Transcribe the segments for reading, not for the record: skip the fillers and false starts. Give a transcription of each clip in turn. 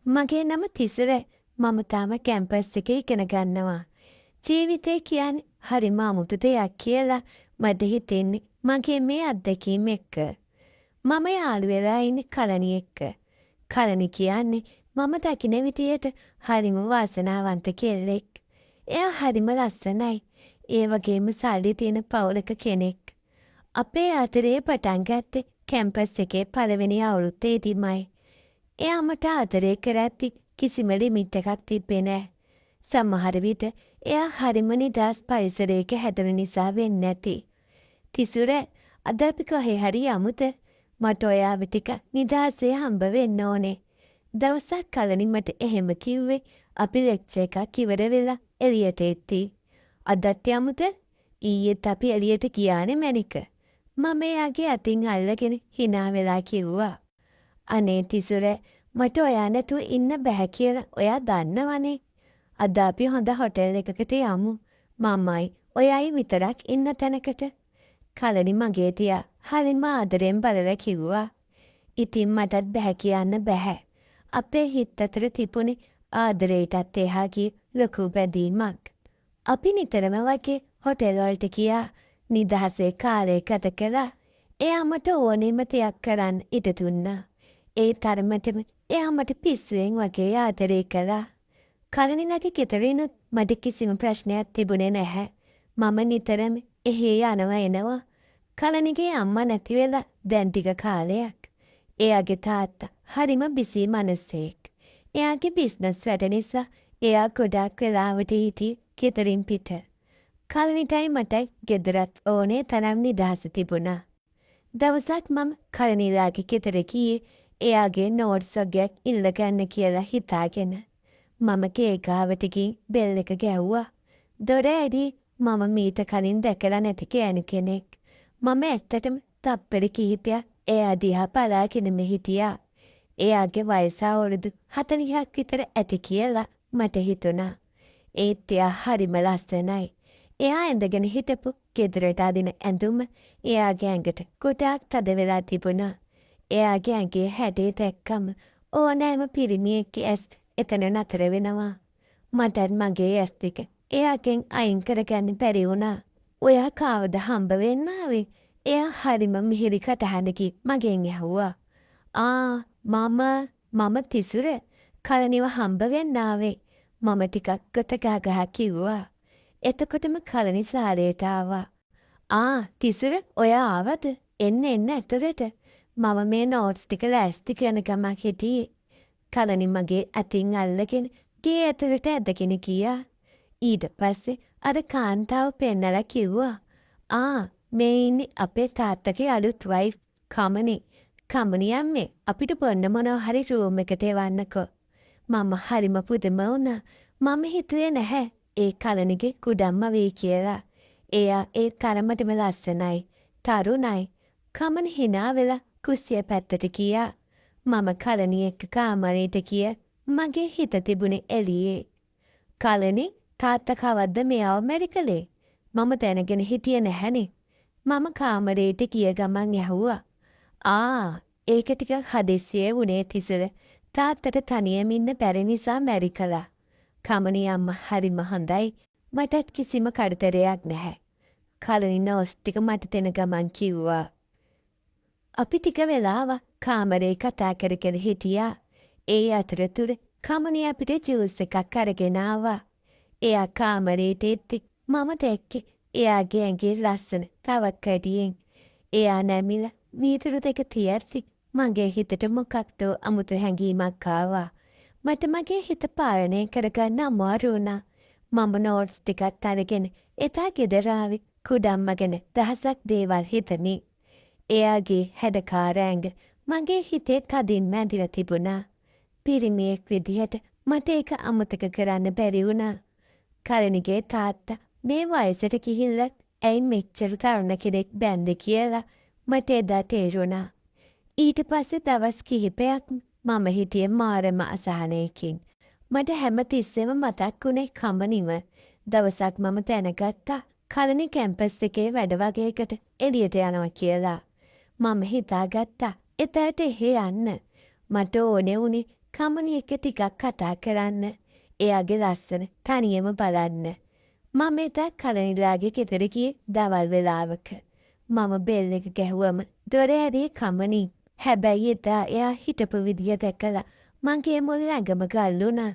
මගේ නම තිසර. මම තාම කැම්පස් එකේ ඉගෙන ගන්නවා. ජීවිතේ කියන්නේ හරිම අමුතු දෙයක් කියලා මට හිතෙන්නේ මගේ මේ අත්දැකීම් එක්ක. මම යාළු වෙලා ඉන්නේ කලණි එක්ක. කලණි කියන්නේ මම දකින විදියට හරිම වාසනාවන්ත කෙල්ලෙක්. එයා හරිම ලස්සනයි. ඒ වගේම සල්ලි තියෙන පවුලක කෙනෙක්. අපේ අතරේ පටන් ගත්තේ කැම්පස් එකේ පළවෙනි අවුරුද්දේදීමයි. එයා මට ආදරේ කරද්දි කිසිම ලිමිට් එකක් තිබ්බේ නෑ. සමහර විට එයා හරිම නිදහස් පරිසරයක හැදුණු නිසා වෙන්නේ නැති. තිසුර අද අපි කොහේ හරි යමුද? මට ඔයාව ටික නිදහසේ හම්බ වෙන්න ඕනේ. දවසක් කලණි මට එහෙම කිව්වේ අපි ලෙක්චර් එකක් ඉවර වෙලා එළියට එද්දී. අදත් යමුද? ඊයේත් අපි එළියට ගියානේ මැනික. මම එයාගේ අතින් අල්ලගෙන hina වෙලා කිව්වා. අනේ තිසුර මට ඔයා නැතුව ඉන්න බෑ කියලා ඔයා දන්නවනේ. අද අපි හොඳ හොටෙල් එකකට යමු. මමයි ඔයයි විතරක් ඉන්න තැනකට. කලණි මගේ තියා හරිම ආදරෙන් බලලා කිව්වා. ඉතින් මටත් බෑ කියන්න බෑ. අපේ හිත අතර තිබුණේ ආදරේටත් එහා ගිය ලොකු බැඳීමක්. අපි නිතරම වගේ හොටෙල් වලට ගියා. නිදහසේ කාලය ගත කළා. එයා මට ඕනෙම දෙයක් කරන්න ඉඩ දුන්නා. ඒ තරමටම එයා මට පිස්සුවෙන් වගේ ආදරේ කළා. කලණිලගේ ගෙදරිනුත් මට කිසිම ප්‍රශ්නයක් තිබුණේ නැහැ. මම නිතරම එහෙ යනවා එනවා. කලණිගේ අම්මා නැති වෙලා දැන් ටික කාලයක්. එයාගේ තාත්තා හරිම බිසී මනුස්සයෙක්. එයාගේ බිස්නස් වැඩ නිසා එයා ගොඩාක් වෙලාවට හිටියේ ගෙදරින් පිට. කලණිටයි මටයි ගෙදරත් ඕනේ තරම් නිදහස තිබුණා. දවසක් මම කලණිලාගේ ගෙදර ගියේ එයාගේ නෝට්ස් වගේක් ඉල්ලගන්න කියලා හිතාගෙන. මම කේකාවට ගිහින් බෙල් එක ගැහුවා. දොර ඇරී මම මීට කලින් දැකලා නැති කෑණු කෙනෙක්. මම ඇත්තටම තප්පර කිහිපයක් එයා දිහා බලාගෙනම හිටියා. එයාගේ වයස අවුරුදු 40ක් විතර ඇති කියලා මට හිතුණා. ඒත් එයා හරිම ලස්සනයි. එයා ඇඳගෙන හිටපු ගෙදරට අදින ඇඳුම එයාගේ ඇඟට ගොඩාක් තද වෙලා තිබුණා. එයාගේ ඇඟේ හැඩේ දැක්කම ඕනෑම පිරිමියෙක්ගේ ඇස් එතන නතර වෙනවා. මටත් මගේ ඇස් දෙක එයාගෙන් අයින් කරගන්න බැරි වුණා. ඔයා කවද හම්බ වෙන්න ආවේ? එයා හරිම මිහිරි කටහඬකින් මගෙන් ඇහුවා. මම තිසුර කලණිව හම්බ වෙන්න ආවේ. මම ටිකක් ගත ගහ කිව්වා. එතකොටම කලණි සාලයට ආවා. තිසුර ඔයා ආවද? එන්න ඇතුළට. මම මේ නෝට්ස් ටික ලෑස්ති කරන ගමක් හිටියේ. කලණි මගේ අතින් අල්ලගෙන ගේ ඇතුළට ඇදගෙන ගියා. ඊට පස්සේ අර කාන්තාව පෙන්නලා කිව්වා. මේ ඉන්නේ අපේ තාත්තගේ අලුත් වයිෆ් කමනි. කමනි අම්මේ අපිට බොන්න මොනවා හරි රූම් එකට එවන්නකෝ. මම හරිම පුදුම වුණා. මම හිතුවේ නැහැ ඒ කලණිගේ කුඩම්ම වෙයි කියලා. එයා ඒ තරමටම ලස්සනයි. තරුණයි. කමනි hina වෙලා කුස්සිය පැත්තට ගියා. මම කලණි එක්ක කාමරේට ගිය මගේ හිත තිබුණේ එළියේ. කලණි තාත්තා කවද්ද මෙයාව මැරි කළේ? මම දැනගෙන හිටියේ නැහනේ. මම කාමරේට ගිය ගමන් ඇහුවා. ඒක ටිකක් හදිස්සියේ වුණේ තිසර. තාත්තට තනියම ඉන්න බැරි නිසා මැරි කළා. කමනි අම්මා හරිම හොඳයි. මටත් කිසිම කරදරයක් නැහැ. කලණි නෝට්ස් ටික මට දෙන ගමන් කිව්වා. අපි ටික වෙලාවක් කාමරේ කතා කරගෙන හිටියා. ඒ අතරතුර කමනි අපිට ජූස් එකක් අරගෙන ආවා. එයා කාමරේට එද්දි මම දැක්කේ එයාගේ ඇඟේ ලස්සන තවත් කැඩියෙන්. එයා නැමිලා වීදුරු දෙක තියද්දි මගේ හිතට මොකක්ද අමුතු හැඟීමක් ආවා. මට මගේ හිත පාලනය කරගන්න අමාරු වුණා. මම නෝට්ස් ටිකත් අරගෙන එදා ගෙදර ආවේ කුඩම්ම ගැන දහසක් දේවල් හිතමි. එයාගේ හැඩකාර ඇඟ මගේ හිතේ තදින්ම ඇඳිලා තිබුණා. පිරිමියෙක් විදිහට මට ඒක අමතක කරන්න බැරි වුණා. කලණිගේ තාත්තා මේ වයසට ගිහිල්ලත් ඇයි මෙච්චර තරුණ කෙනෙක් බැන්ද කියලා මට එදා තේරුණා. ඊට පස්සේ දවස් කිහිපයක් මම හිටියේ මාරම අසහනයකින්. මට හැම තිස්සෙම මතක් වුණේ කමනිව. දවසක් මම දැනගත්තා කලණි කැම්පස් එකේ වැඩ වගේකට එළියට යනවා කියලා. මම හිතාගත්තා එතට එහෙ යන්න. මට ඕනේ වුණේ කමනි එක ටිකක් කතා කරන්න. එයාගේ ලස්සන තනියම බලන්න. මම එදා කලනිලාගේ ගෙදර ගියේ දවල් වෙලාවක. මම බෙල් එක ගැහුවම දොර ඇරේ කමනි. හැබැයි එදා එයා හිටපු විදිය දැකලා මගේ මුළු ඇඟම ගල් වුණා.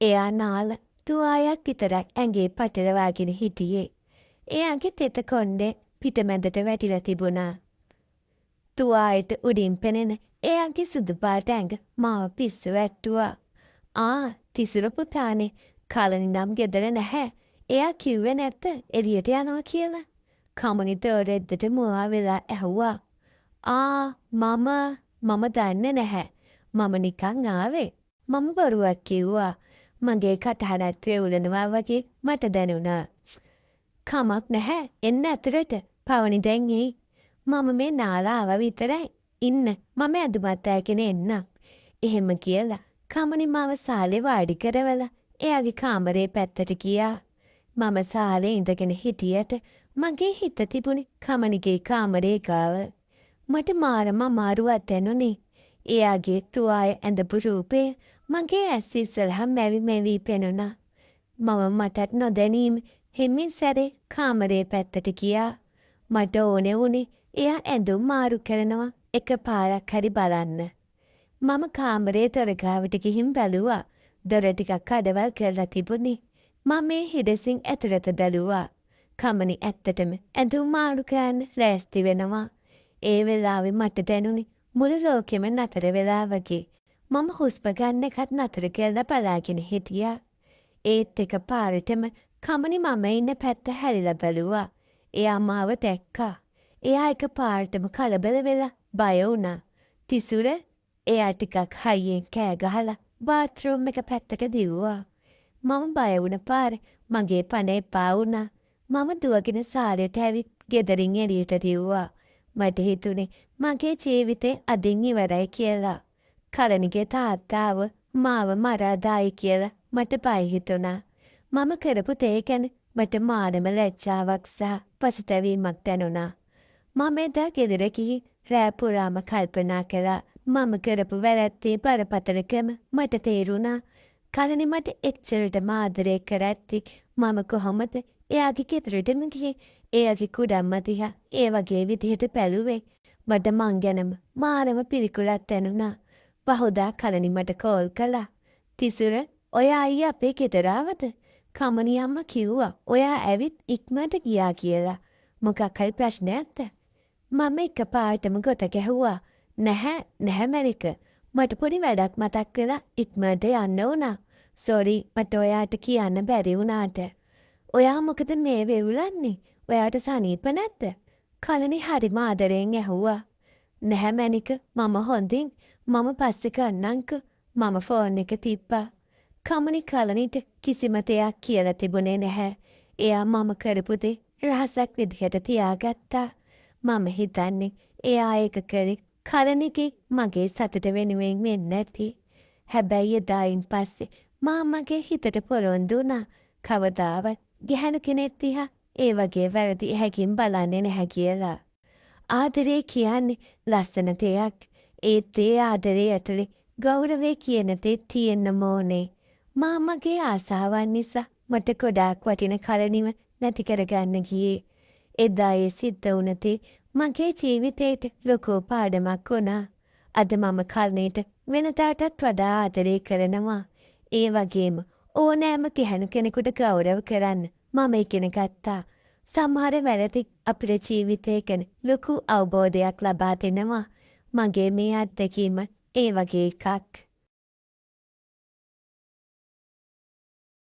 එයා නාල තුවායක් විතරක් ඇඟේ පටලවාගෙන හිටියේ. එයාගේ තෙත කොණ්ඩේ පිටමැදට වැටිලා තිබුණා. තුවායට උඩින් පෙනෙන එයාගේ සුදු පාට ඇඟ මාව පිස්සු වැට්ටුවා. තිසුර පුතානේ කලනි නම් ගෙදර නැහැ. එයා කිව්වේ නැත්ත එළියට යනවා කියලා. කමනි දොරෙද්දට මුවා වෙලා ඇහුවා. මම දන්නේ නැහැ. මම නිකන් ආවේ. මම බොරුවක් කිව්වා. මගේ කටහඬත් වෙවුලනවා වගේ මට දැනුණා. කමක් නැහැ. එන්න ඇතුළට. පවනි දැන් එයි. මම මේ නාලා ආවා විතරයි. ඉන්න. මම ඇඳුමත් ඇගෙන එන්නම්. එහෙම කියලා කමනි මාව සාලේ වාඩි කරවලා එයාගේ කාමරේ පැත්තට ගියා. මම සාලේ ඉඳගෙන හිටියට මගේ හිත තිබුණේ කමනිගේ කාමරේ ගාව. මට මාරම අමාරුවක් දැනුනේ. එයාගේ තුවාය ඇඳපු රූපය මගේ ඇස් ඉස්සරහා මැවි පෙනුණා. මම මටත් නොදැනීම හෙමින් සැරේ කාමරේ පැත්තට ගියා. මට ඕනේ වුණේ එයා ඇඳුම් මාරු කරනවා එකපාරක් හරි බලන්න. මම කාමරේ දොර ගාවට ගිහින් බැලුවා. දොර ටිකක් කඩවල් කරලා තිබුණේ. මම මේ හිඩසින් ඇතුළත බැලුවා. කමනි ඇත්තටම ඇඳුම් මාරු කරන්න ලෑස්ති වෙනවා. ඒ වෙලාවේ මට දැනුනේ මුළු ලෝකෙම නතර වෙලා වගේ. මම හුස්ම ගන්න එකත් නතර කරලා බලාගෙන හිටියා. ඒත් එක පාරටම කමනි මම ඉන්න පැත්ත හැරිලා බැලුවා. එයා මාව දැක්කා. එයා එක පාරටම කලබල වෙලා බය වුණා. තිසුර එයා ටිකක් හයියෙන් කෑ ගහලා බාත්රූම් එක පැත්තට දිව්වා. මම බය වුණ පාර මගේ පණ එපා වුණා. මම දුවගෙන සාලයට ඇවිත් ගෙදරින් එළියට දිව්වා. මට හිතුනේ මගේ ජීවිතේ අදින් ඉවරයි කියලා. කලනිගේ තාත්තාව මාව මරාදායි කියලා මට බය හිතුණා. මම කරපු දේ ගැන මට මානම ලැජ්ජාවක් සහ පසුතැවීමක් දැනුණා. මම එදා ගෙදර ගිහින් රෑ පුරාම කල්පනා කළා. මම කරපු වැරැද්දේ බරපතලකම මට තේරුණා. කලනි මට එච්චරටම ආදරය කරද්දි මම කොහොමද එයාගේ ගෙදරටම ගියේ එයාගේ කුඩම්ම දිහා ඒ වගේ විදිහට බැලුවේ. මට මං ගැනම මාරම පිළිකුලක් දැනුණා. පහුදා කලනි මට කෝල් කළා. තිසුර ඔයා අයියා අපේ ගෙදර ආවද? කමනි අම්මා කිව්වා ඔයා ඇවිත් ඉක්මනට ගියා කියලා. මොකක් හරි ප්‍රශ්නයක්ද? මම එකපාරටම ගොත ගැහුවා. නැහැ මැරික. මට පොඩි වැඩක් මතක් වෙලා ඉක්මනට යන්න වුණා. සෝරි මට ඔයාට කියන්න බැරි වුණාට. ඔයා මොකද මේ වෙවුලන්නේ? ඔයාට සනීප නැද්ද? කලනි හරිම ආදරෙන් ඇහුවා. නැහැ මැනික මම හොඳින්. මම පස්සේ කන්නංකෝ. මම ෆෝන් එක තිබ්බා. කමනි කලනිට කිසිම දෙයක් කියලා තිබුණේ නැහැ. එයා මම කරපු දේ රහසක් විදිහට තියාගත්තා. මම හිතන්නේ එයා ඒක කරේ කලනිගේ මගේ සතුට වෙනුවෙන් වෙන්නේ නැති. හැබැයි එදායින් පස්සේ මගේ හිතට පොරොන්දු වුණා. කවදාවත් ගැහැණු කෙනෙක් දිහා ඒ වගේ වැරදි හැකින් බලන්නේ නැහැ කියලා. ආදරේ කියන්නේ ලස්සන දෙයක්. ඒත් ඒ ආදරේ ඇතුලේ ගෞරවය කියන දේ තියෙන්න ඕනේ. මගේ ආසාවන් නිසා මට ගොඩාක් වටින කලනිව නැති කරගන්න ගියේ. එදා ඒ සිද්ධ වුණ දේ මගේ ජීවිතේට ලොකු පාඩමක් වුණා. අද මම කලනිට වෙනදාටත් වඩා ආදරේ කරනවා. ඒ වගේම ඕනෑම ගැහැණු කෙනෙකුට ගෞරව කරන්න මම ඉගෙන ගත්තා. සමහර වැරදි අපේ ජීවිතය ගැන ලොකු අවබෝධයක් ලබා දෙනවා. මගේ මේ අත්දැකීම ඒ වගේ එකක්.